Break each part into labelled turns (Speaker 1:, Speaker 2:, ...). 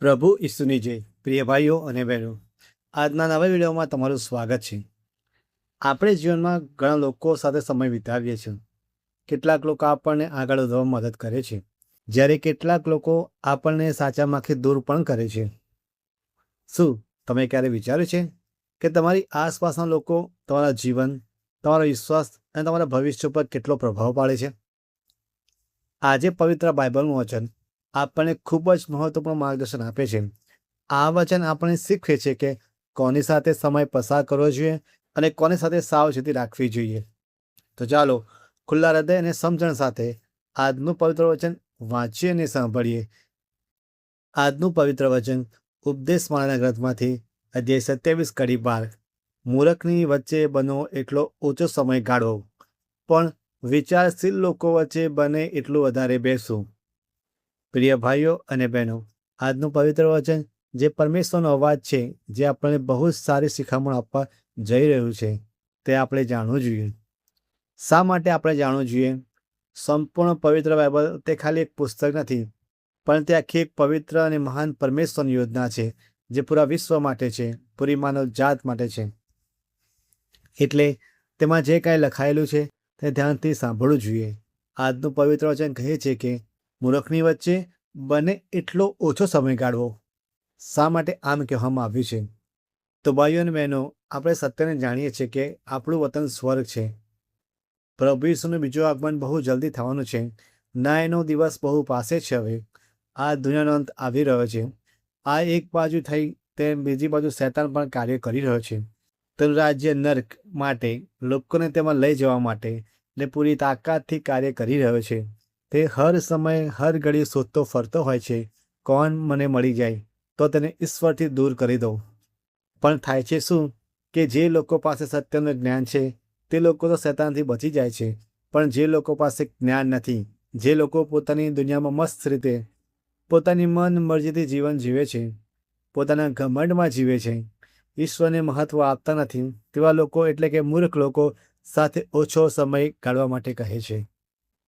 Speaker 1: પ્રભુ ઈસુની જય. પ્રિય ભાઈઓ અને બહેનો, આજના નવા વિડીયોમાં તમારું સ્વાગત છે. આપણે જીવનમાં ઘણા લોકો સાથે સમય વિતાવીએ છીએ. કેટલાક લોકો આપણને આગળ વધવામાં મદદ કરે છે, જ્યારે કેટલાક લોકો આપણને સાચામાંથી દૂર પણ કરે છે. શું તમે ક્યારે વિચાર્યું છે કે તમારી આસપાસના લોકો તમારા જીવન, તમારો વિશ્વાસ અને તમારા ભવિષ્ય પર કેટલો પ્રભાવ પાડે છે? આજે પવિત્ર બાઇબલનું વચન આપણને ખૂબ જ મહત્વપૂર્ણ માર્ગદર્શન આપે છે. આ વચન આપણને શીખવે છે કે કોની સાથે સમય પસાર કરવો જોઈએ અને કોની સાથે સાવચેતી રાખવી જોઈએ. તો ચાલો ખુલ્લા હૃદય અને સમજણ સાથે આજનું પવિત્ર વચન વાંચીએ અને સાંભળીએ. આજનું પવિત્ર વચન ઉપદેશમાળાના ગ્રંથમાંથી અધ્યાય 27 કડી 12. મૂરખની વચ્ચે બનો એટલો ઓછો સમય ગાળવો, પણ વિચારશીલ લોકો વચ્ચે બને એટલું વધારે બેસવું. પ્રિય ભાઈઓ અને બહેનો, આજનું પવિત્ર વચન જે પરમેશ્વરનો અવાજ છે, જે આપણને બહુ જ સારી શિખામણ આપવા જઈ રહ્યું છે, તે આપણે જાણવું જોઈએ. શા માટે આપણે જાણવું જોઈએ? સંપૂર્ણ પવિત્ર બાઇબલ તે ખાલી એક પુસ્તક નથી, પણ તે આખી એક પવિત્ર અને મહાન પરમેશ્વરની યોજના છે, જે પૂરા વિશ્વ માટે છે, પૂરી માનવ જાત માટે છે. એટલે તેમાં જે કાંઈ લખાયેલું છે તે ધ્યાનથી સાંભળવું જોઈએ. આજનું પવિત્ર વચન કહે છે કે મૂર્ખની વચ્ચે બને એટલો ઓછો સમય ગાળવો. શા માટે આમ કહેવામાં આવ્યું છે? તો ભાઈઓ અને બહેનો, આપણે સત્યને જાણીએ છીએ કે આપણું વતન સ્વર્ગ છે. પ્રભુ ઈસુનું બીજું આગમન બહુ જલ્દી થવાનું છે. ન્યાયનો દિવસ બહુ પાસે છે. હવે આ દુનિયાનો અંત આવી રહ્યો છે. આ એક બાજુ થઈ તેમ બીજી બાજુ શૈતાન પણ કાર્ય કરી રહ્યો છે. તેનું રાજ્ય નર્ક માટે, લોકોને તેમાં લઈ જવા માટે ને પૂરી તાકાતથી કાર્ય કરી રહ્યો છે. તે હર સમયે હર ઘડી શોધતો ફરતો હોય છે, કોણ મને મળી જાય તો તેને ઈશ્વરથી દૂર કરી દઉં. પણ થાય છે શું કે જે લોકો પાસે સત્યનું જ્ઞાન છે તે લોકો તો શૈતાનથી બચી જાય છે, પણ જે લોકો પાસે જ્ઞાન નથી, જે લોકો પોતાની દુનિયામાં મસ્ત રીતે પોતાની મન મરજીથી જીવન જીવે છે, પોતાના ઘમંડમાં જીવે છે, ઈશ્વરને મહત્ત્વ આપતા નથી, તેવા લોકો એટલે કે મૂર્ખ લોકો સાથે ઓછો સમય કાઢવા માટે કહે છે.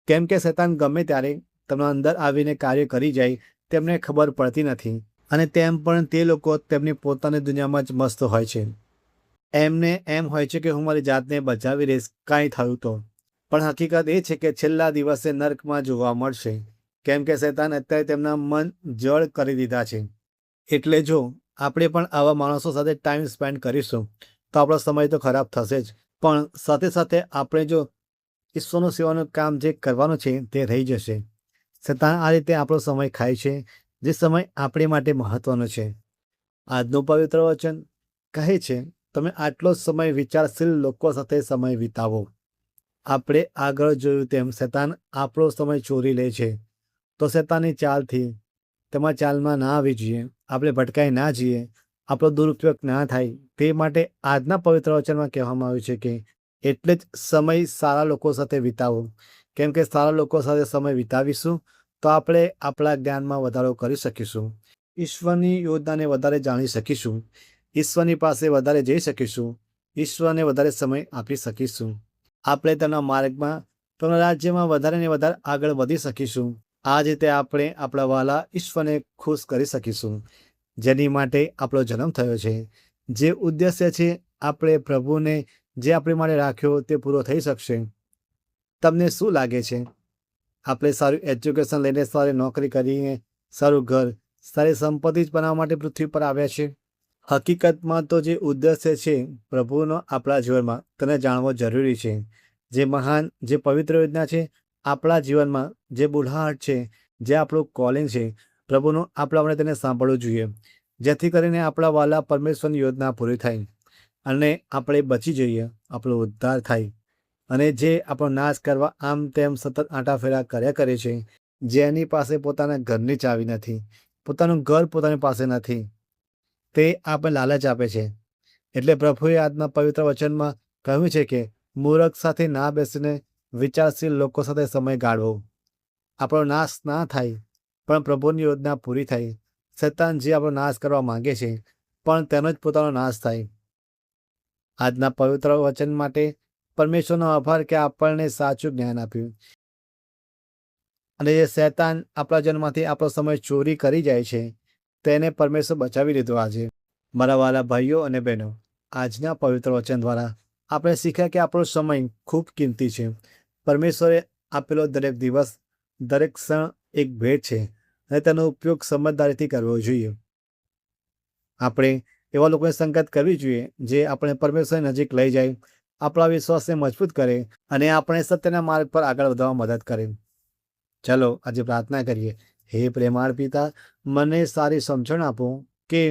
Speaker 1: કેમ કે શૈતાન ગમે ત્યારે તમારા અંદર આવીને કાર્ય કરી જાય તેમને ખબર પડતી નથી, અને તેમ પણ તે લોકો તેમની પોતાની દુનિયામાં જ મસ્ત હોય છે. એમને એમ હોય છે કે હું મારી જાતને બચાવી રહીશ, કાંઈ થયું તો. પણ હકીકત એ છે કે છેલ્લા દિવસે નર્કમાં જોવા મળશે, કેમ કે શૈતાન અત્યારે તેમના મન જળ કરી દીધા છે. એટલે જો આપણે પણ આવા માણસો સાથે ટાઈમ સ્પેન્ડ કરીશું તો આપણો સમય તો ખરાબ થશે જ, પણ સાથે સાથે આપણે જો ઈશ્વરનું સેવાનું કામ જે કરવાનું છે તે રહી જશે. શૈતાન આ રીતે આપણો સમય ખાય છે, જે સમય આપણી માટે મહત્વનો છે. આજનું પવિત્ર વચન કહે છે, તમે આટલો સમય વિચારશીલ લોકો સાથે સમય વિતાવો. આપણે આગળ જોયું તેમ શૈતાન આપણો સમય ચોરી લે છે. તો શૈતાનની ચાલથી તેમાં ચાલમાં ના આવવી જોઈએ. આપણે ભટકાઈ ના જઈએ, આપણો દુરુપયોગ ના થાય, તે માટે આજના પવિત્ર વચનમાં કહેવામાં આવ્યું છે કે એટલે જ સમય સારા લોકો સાથે વિતાવો. કેમ કે સારા લોકો સાથે સમય વિતાવીશું તો આપણે આપણા જ્ઞાનમાં વધારો કરી શકીશું, ઈશ્વરની યોજનાને વધારે જાણી શકીશું, ઈશ્વરની પાસે વધારે જઈ શકીશું, ઈશ્વરને વધારે સમય આપી શકીશું. આપણે તેના માર્ગમાં, તેના રાજ્યમાં વધારે ને વધારે આગળ વધી શકીશું. આ જ રીતે આપણે આપણા વહાલા ઈશ્વરને ખુશ કરી શકીશું, જેની માટે આપણો જન્મ થયો છે. જે ઉદ્દેશ્ય છે આપણે પ્રભુને જે આપણી માટે રાખ્યો તે પૂરો થઈ શકશે. તમને શું લાગે છે? આપણે સારું એજ્યુકેશન લઈને, સારી નોકરી કરીને, સારું ઘર, સારી સંપત્તિ જ બનાવવા માટે પૃથ્વી પર આવ્યા છે? હકીકતમાં તો જે ઉદ્દેશ્ય છે પ્રભુનો આપણા જીવનમાં, તેને જાણવો જરૂરી છે. જે મહાન, જે પવિત્ર યોજના છે આપણા જીવનમાં, જે બુઢાહટ છે, જે આપણું કોલિંગ છે, પ્રભુનું આપણે તેને સાંભળવું જોઈએ, જેથી કરીને આપણા વાલા પરમેશ્વરની યોજના પૂરી થાય અને આપણે બચી જઈએ, આપણો ઉદ્ધાર થાય. અને જે આપણો નાશ કરવા આમ તેમ સતત આંટાફેરા કર્યા કરે છે, જેની પાસે પોતાના ઘરની ચાવી નથી, પોતાનું ઘર પોતાની પાસે નથી, તે આપણે લાલચ આપે છે. એટલે પ્રભુએ આજના પવિત્ર વચનમાં કહ્યું છે કે મૂરખ સાથે ના બેસીને વિચારશીલ લોકો સાથે સમય ગાળવો. આપણો નાશ ના થાય, પણ પ્રભુની યોજના પૂરી થાય. શૈતાન જે આપણો નાશ કરવા માંગે છે, પણ તેનો જ પોતાનો નાશ થાય. આજના પવિત્ર વચન માટે પરમેશ્વરનો આભાર કે આપણને સાચું જ્ઞાન આપ્યું. અને જે શૈતાન આપણા જન્મમાંથી આપણો સમય ચોરી કરી જાય છે, તેને પરમેશ્વર બચાવી લીધો. આજે મારા વાલા ભાઈઓ અને બહેનો, આજના પવિત્ર વચન દ્વારા આપણે શીખ્યા કે આપણો સમય ખૂબ કિંમતી છે. પરમેશ્વરે આપેલો દરેક દિવસ, દરેક ક્ષણ એક ભેટ છે અને તેનો ઉપયોગ સમજદારીથી કરવો જોઈએ. આપણે એવા લોકોની સંગત કરવી જોઈએ જે આપણે પરમેશ્વરની નજીક લઈ જાય, આપણા વિશ્વાસને મજબૂત કરે અને આપણે સત્યના માર્ગ પર આગળ વધવામાં મદદ કરે. ચાલો આજે પ્રાર્થના કરીએ. હે પ્રેમાળ પિતા, મને સારી સમજણ આપો કે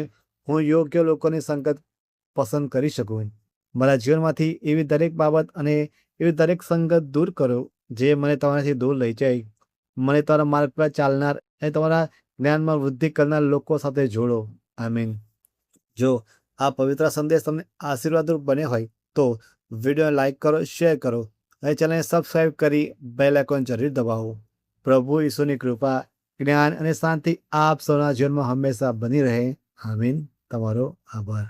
Speaker 1: હું યોગ્ય લોકોની સંગત પસંદ કરી શકું. મારા જીવનમાંથી એવી દરેક બાબત અને એવી દરેક સંગત દૂર કરો જે મને તમારાથી દૂર લઈ જાય. મને તમારા માર્ગ પર ચાલનાર અને તમારા જ્ઞાનમાં વૃદ્ધિ કરનાર લોકો સાથે જોડો. આમીન. જો આ પવિત્ર સંદેશ તમને આશીર્વાદરૂપ બન્યો હોય તો વિડીયોને લાઈક કરો, શેર કરો અને ચેનલને સબસ્ક્રાઈબ કરી બેલ આઇકોન જરૂર દબાવો. પ્રભુ ઈસુની કૃપા, જ્ઞાન અને શાંતિ આપ સૌના જીવનમાં હંમેશા બની રહે. આમીન. તમારો આભાર.